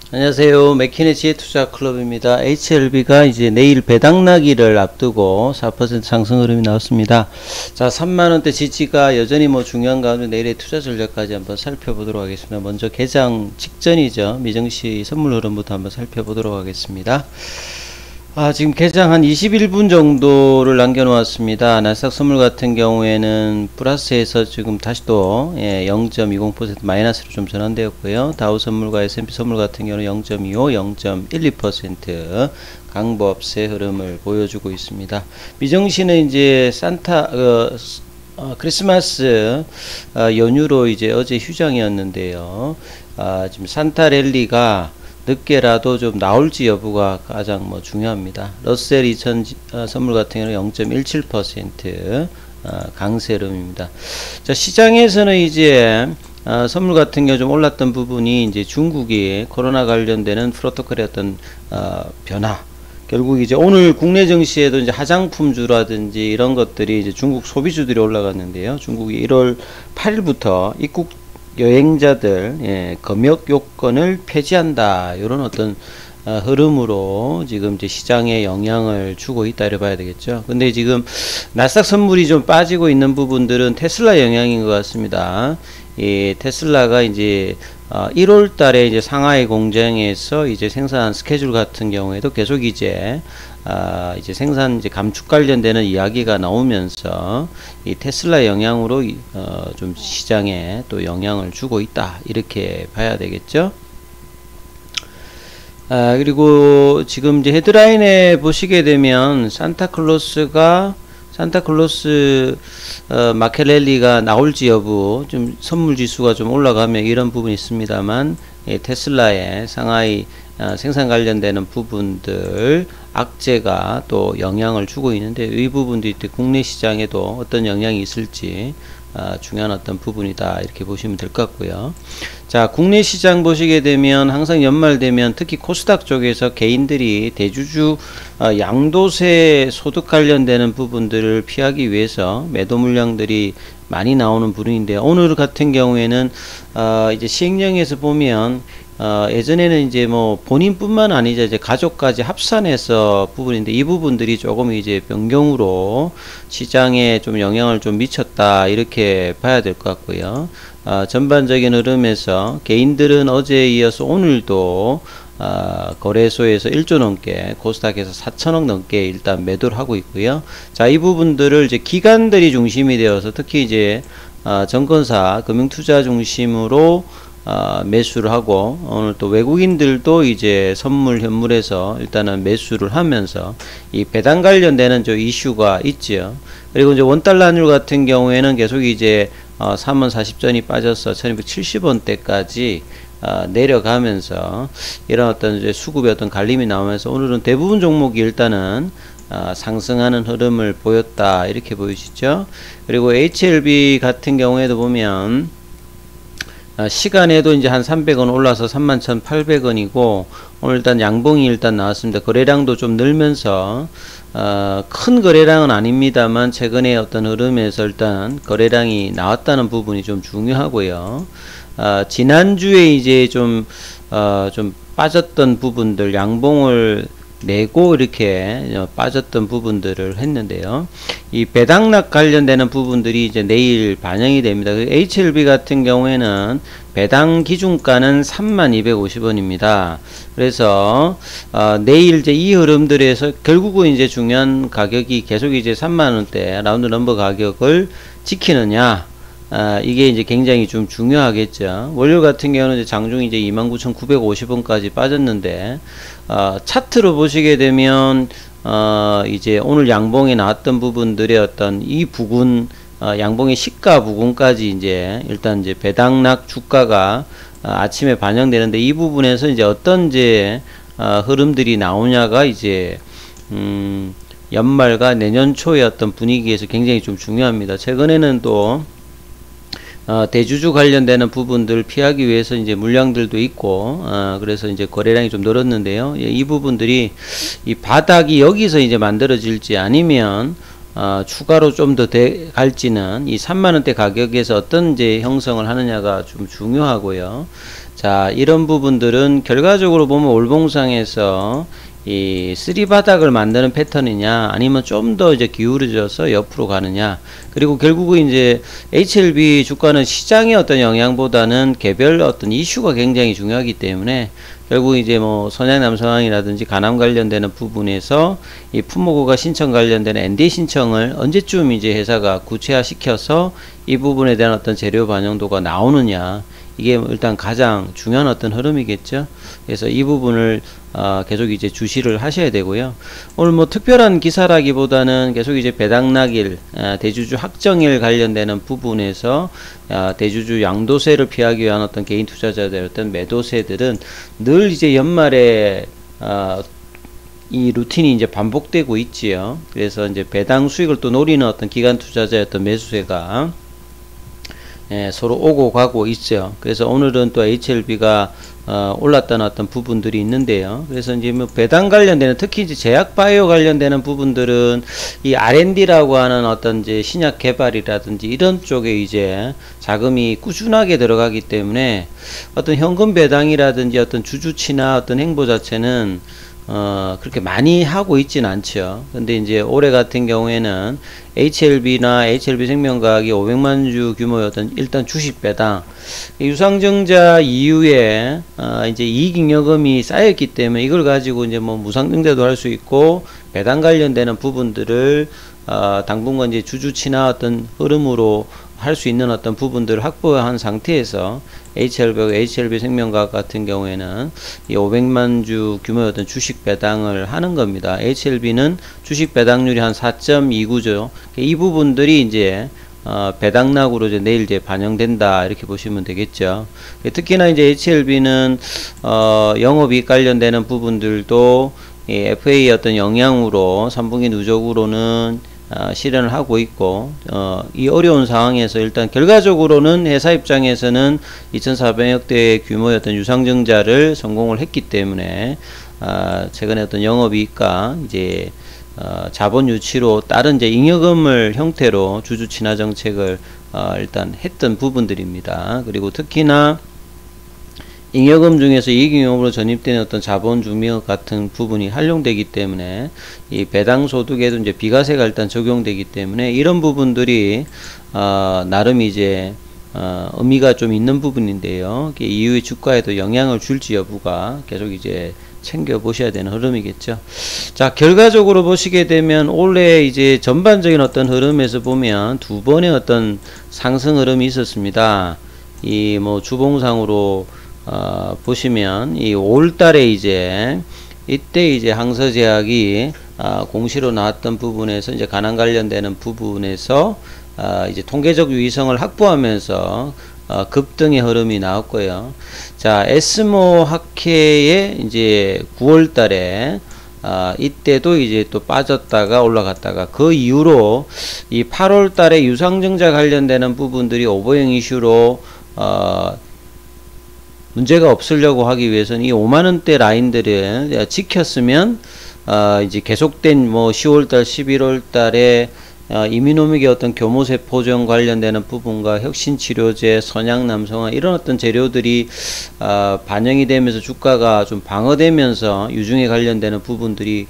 안녕하세요. 맥키네 지혜투자클럽입니다. HLB가 이제 내일 배당나기를 앞두고 4% 상승 흐름이 나왔습니다. 자, 3만원대 지지가 여전히 중요한 가운데 내일의 투자 전략까지 한번 살펴보도록 하겠습니다. 먼저 개장 직전이죠. 미증시 선물 흐름부터 한번 살펴보도록 하겠습니다. 지금 개장 한 21분 정도를 남겨놓았습니다. 나스닥 선물 같은 경우에는 플러스에서 지금 다시 또 0.20% 마이너스로 좀 전환되었고요. 다우 선물과 S&P 선물 같은 경우는 0.25, 0.12% 강보합세 흐름을 보여주고 있습니다. 미정시는 이제 크리스마스 연휴로 이제 어제 휴장이었는데요. 지금 산타랠리가 늦게라도 좀 나올지 여부가 가장 중요합니다. 러셀 2000 선물 같은 경우는 0.17% 강세 흐름입니다. 자, 시장에서는 이제 선물 같은 경우 좀 올랐던 부분이 이제 중국이 코로나 관련되는 프로토콜의 어떤 변화, 결국 이제 오늘 국내 증시에도 이제 화장품주라든지 이런 것들이 이제 중국 소비주들이 올라갔는데요. 중국이 1월 8일부터 입국 여행자들 검역 요건을 폐지한다, 이런 어떤 흐름으로 지금 이제 시장에 영향을 주고 있다 이래 봐야 되겠죠. 근데 지금 나스닥 선물이 좀 빠지고 있는 부분들은 테슬라 영향인 것 같습니다. 이 테슬라가 이제 1월 달에 이제 상하이 공장에서 이제 생산 스케줄 같은 경우에도 계속 이제 생산 감축 관련되는 이야기가 나오면서 이 테슬라 영향으로 좀 시장에 또 영향을 주고 있다, 이렇게 봐야 되겠죠. 그리고 지금 이제 헤드라인에 보시게 되면 산타클로스 마켈렐리가 나올지 여부, 좀 선물 지수가 좀 올라가면 이런 부분이 있습니다만, 테슬라의 상하이 생산 관련되는 부분들 악재가 또 영향을 주고 있는데, 이 부분도 이때 국내 시장에도 어떤 영향이 있을지 중요한 어떤 부분이다, 이렇게 보시면 될 것 같고요. 자, 국내 시장 보시게 되면 항상 연말 되면 특히 코스닥 쪽에서 개인들이 대주주 양도세 소득 관련되는 부분들을 피하기 위해서 매도 물량들이 많이 나오는 부분인데, 오늘 같은 경우에는 이제 시행령에서 보면 예전에는 이제 본인뿐만 아니죠, 이제 가족까지 합산해서 부분인데, 이 부분들이 조금 이제 변경으로 시장에 좀 영향을 좀 미쳤다, 이렇게 봐야 될 것 같고요. 전반적인 흐름에서 개인들은 어제에 이어서 오늘도 거래소에서 1조 넘게, 코스닥에서 4천억 넘게 일단 매도를 하고 있고요. 자, 이 부분들을 이제 기관들이 중심이 되어서 특히 이제 증권사, 금융투자 중심으로 매수를 하고, 오늘 또 외국인들도 이제 선물 현물에서 일단은 매수를 하면서 이 배당 관련되는 저 이슈가 있죠. 그리고 이제 원달러 환율 같은 경우에는 계속 이제 3원 40전이 빠져서 1270원대까지 내려가면서 이런 어떤 이제 수급의 어떤 갈림이 나오면서 오늘은 대부분 종목이 일단은 상승하는 흐름을 보였다, 이렇게 보이시죠. 그리고 HLB 같은 경우에도 보면 시간에도 이제 한 300원 올라서 31,800원이고, 오늘 일단 양봉이 일단 나왔습니다. 거래량도 좀 늘면서 큰 거래량은 아닙니다만 최근에 어떤 흐름에서 일단 거래량이 나왔다는 부분이 좀 중요하고요. 지난주에 이제 좀 빠졌던 부분들, 양봉을 내고 이렇게 빠졌던 부분들을 했는데요. 이 배당락 관련되는 부분들이 이제 내일 반영이 됩니다. HLB 같은 경우에는 배당 기준가는 3250원입니다. 그래서 내일 이제 이 흐름들에서 결국은 이제 중요한 가격이 계속 이제 3만원대 라운드 넘버 가격을 지키느냐, 이게 이제 굉장히 좀 중요하겠죠. 월요 같은 경우는 이제 장중 이제 29,950원까지 빠졌는데, 차트로 보시게 되면, 이제 오늘 양봉에 나왔던 부분들의 어떤 이 부분, 양봉의 시가 부분까지 이제 일단 이제 배당락 주가가 아침에 반영되는데, 이 부분에서 이제 어떤 이제 흐름들이 나오냐가 이제 연말과 내년 초의 어떤 분위기에서 굉장히 좀 중요합니다. 최근에는 또 대주주 관련되는 부분들 피하기 위해서 이제 물량들도 있고, 그래서 이제 거래량이 좀 늘었는데요. 이 부분들이 이 바닥이 여기서 이제 만들어질지, 아니면 추가로 좀 더 갈지는 이 3만원대 가격에서 어떤 이제 형성을 하느냐가 좀 중요하고요. 자, 이런 부분들은 결과적으로 보면 올봉상에서 이 3바닥을 만드는 패턴이냐, 아니면 좀 더 이제 기울어져서 옆으로 가느냐. 그리고 결국은 이제 HLB 주가는 시장의 어떤 영향보다는 개별 어떤 이슈가 굉장히 중요하기 때문에 결국 이제 뭐 선양남성항이라든지 가남 관련되는 부분에서 이 품목허가 신청 관련되는 NDA 신청을 언제쯤 이제 회사가 구체화 시켜서 이 부분에 대한 어떤 재료 반영도가 나오느냐, 이게 일단 가장 중요한 어떤 흐름이겠죠. 그래서 이 부분을 계속 이제 주시를 하셔야 되고요. 오늘 뭐 특별한 기사라기보다는 계속 이제 배당락일, 대주주 확정일 관련되는 부분에서 대주주 양도세를 피하기 위한 어떤 개인 투자자들 어떤 매도세들은 늘 이제 연말에 이 루틴이 이제 반복되고 있지요. 그래서 이제 배당 수익을 또 노리는 어떤 기관 투자자의 어떤 매수세가 서로 오고 가고 있죠. 그래서 오늘은 또 HLB가 올랐다는 어떤 부분들이 있는데요. 그래서 이제 뭐 배당 관련되는, 특히 이제 제약 바이오 관련되는 부분들은 이 R&D라고 하는 어떤 이제 신약 개발이라든지 이런 쪽에 이제 자금이 꾸준하게 들어가기 때문에 어떤 현금 배당이라든지 어떤 주주치나 어떤 행보 자체는 그렇게 많이 하고 있진 않죠. 근데 이제 올해 같은 경우에는 HLB나 HLB생명과학이 500만 주 규모의 어떤 일단 주식 배당, 유상증자 이후에 이제 이익잉여금이 쌓였기 때문에 이걸 가지고 이제 뭐 무상증자도 할 수 있고 배당 관련되는 부분들을 당분간 이제 주주치나 어떤 흐름으로 할 수 있는 어떤 부분들을 확보한 상태에서 HLB생명과학 같은 경우에는 이 500만 주 규모의 어떤 주식 배당을 하는 겁니다. HLB는 주식 배당률이 한 4.29죠. 이 부분들이 이제 배당락으로 이제 내일 이제 반영된다, 이렇게 보시면 되겠죠. 특히나 이제 HLB는 영업이익 관련되는 부분들도 이 FA 어떤 영향으로 3분기 누적으로는 실현을 하고 있고, 이 어려운 상황에서 일단 결과적으로는 회사 입장에서는 2,400억대 규모의 어떤 유상증자를 성공을 했기 때문에 최근에 어떤 영업이익과 이제 자본 유치로 다른 이제 잉여금을 형태로 주주 친화 정책을 일단 했던 부분들입니다. 그리고 특히나 잉여금 중에서 이익잉여금으로 전입되는 어떤 자본 중미업 같은 부분이 활용되기 때문에 이 배당 소득에도 이제 비과세가 일단 적용되기 때문에 이런 부분들이 나름 이제 의미가 좀 있는 부분인데요. 이후에 주가에도 영향을 줄지 여부가 계속 이제 챙겨 보셔야 되는 흐름이겠죠. 자, 결과적으로 보시게 되면 올해 이제 전반적인 어떤 흐름에서 보면 두 번의 어떤 상승 흐름이 있었습니다. 이 뭐 주봉상으로 보시면 이 5월달에 이제 이때 이제 항서제약이 공시로 나왔던 부분에서 이제 가난 관련되는 부분에서 이제 통계적 유의성을 확보하면서 급등의 흐름이 나왔고요. 자, 에스모 학회에 이제 9월달에 이때도 이제 또 빠졌다가 올라갔다가 그 이후로 이 8월달에 유상증자 관련되는 부분들이 오버행 이슈로 문제가 없으려고 하기 위해서는 이 5만원대 라인들을 지켰으면 이제 계속된 뭐 10월달 11월달에 이민오믹의 어떤 교모세포종 관련되는 부분과 혁신치료제, 선양남성화 이런 어떤 재료들이 반영이 되면서 주가가 좀 방어되면서 유중에 관련되는 부분들이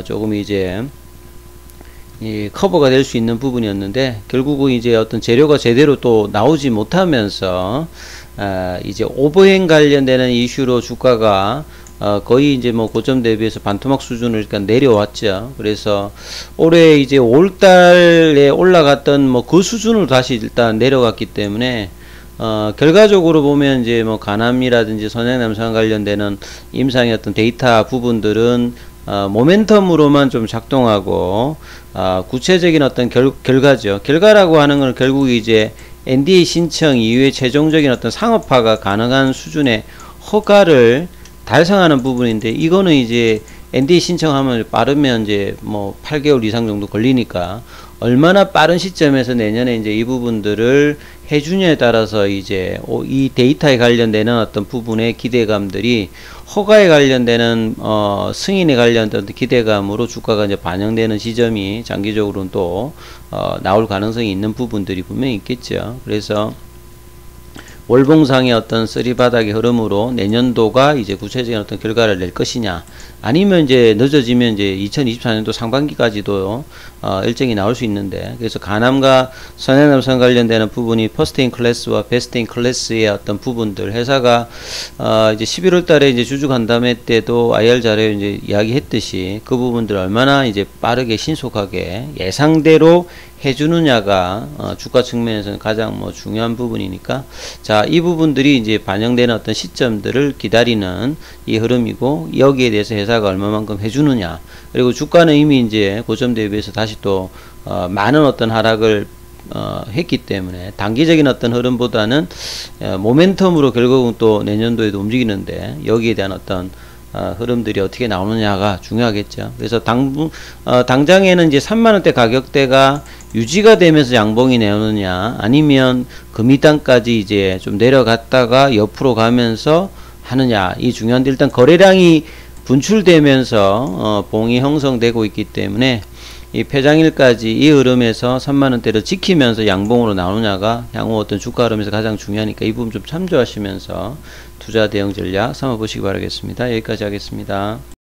조금 이제 커버가 될 수 있는 부분이었는데, 결국은 이제 어떤 재료가 제대로 또 나오지 못하면서 이제 오버행 관련되는 이슈로 주가가 거의 이제 뭐 고점 대비해서 반토막 수준을 일단 내려왔죠. 그래서 올해 이제 5월달에 올라갔던 뭐 그 수준으로 다시 일단 내려갔기 때문에 결과적으로 보면 이제 뭐 가남이라든지 선양남성 관련되는 임상의 어떤 데이터 부분들은 모멘텀으로만 좀 작동하고 구체적인 어떤 결과죠. 결과라고 하는 건 결국 이제 NDA 신청 이후에 최종적인 어떤 상업화가 가능한 수준의 허가를 달성하는 부분인데, 이거는 이제 NDA 신청하면 빠르면 이제 뭐 8개월 이상 정도 걸리니까 얼마나 빠른 시점에서 내년에 이제 이 부분들을 해주냐에 따라서 이제 이 데이터에 관련되는 어떤 부분의 기대감들이 허가에 관련되는 승인에 관련된 기대감으로 주가가 이제 반영되는 시점이 장기적으로는 또 나올 가능성이 있는 부분들이 분명히 있겠죠. 그래서 월봉상의 어떤 쓰리바닥의 흐름으로 내년도가 이제 구체적인 어떤 결과를 낼 것이냐, 아니면 이제 늦어지면 이제 2024년도 상반기까지도 일정이 나올 수 있는데, 그래서 가남과 서해남선 관련되는 부분이 퍼스트인 클래스와 베스트인 클래스의 어떤 부분들, 회사가 이제 11월 달에 이제 주주 간담회 때도 IR 자료에 이제 이야기했듯이 그 부분들 얼마나 이제 빠르게 신속하게 예상대로 해주느냐가 주가 측면에서는 가장 뭐 중요한 부분이니까, 자, 이 부분들이 이제 반영되는 어떤 시점들을 기다리는 이 흐름이고, 여기에 대해서 회사가 얼마만큼 해주느냐, 그리고 주가는 이미 이제 고점 대비해서 다시 또 많은 어떤 하락을 했기 때문에 단기적인 어떤 흐름보다는 모멘텀으로 결국은 또 내년도에도 움직이는데, 여기에 대한 어떤 흐름들이 어떻게 나오느냐가 중요하겠죠. 그래서 당장에는 이제 3만원대 가격대가 유지가 되면서 양봉이 나오느냐, 아니면 금이단까지 이제 좀 내려갔다가 옆으로 가면서 하느냐, 이 중요한데, 일단 거래량이 분출되면서 봉이 형성되고 있기 때문에 이 폐장일까지 이 흐름에서 3만원대를 지키면서 양봉으로 나오느냐가 향후 어떤 주가 흐름에서 가장 중요하니까 이 부분 좀 참조하시면서 투자 대응 전략 삼아보시기 바라겠습니다. 여기까지 하겠습니다.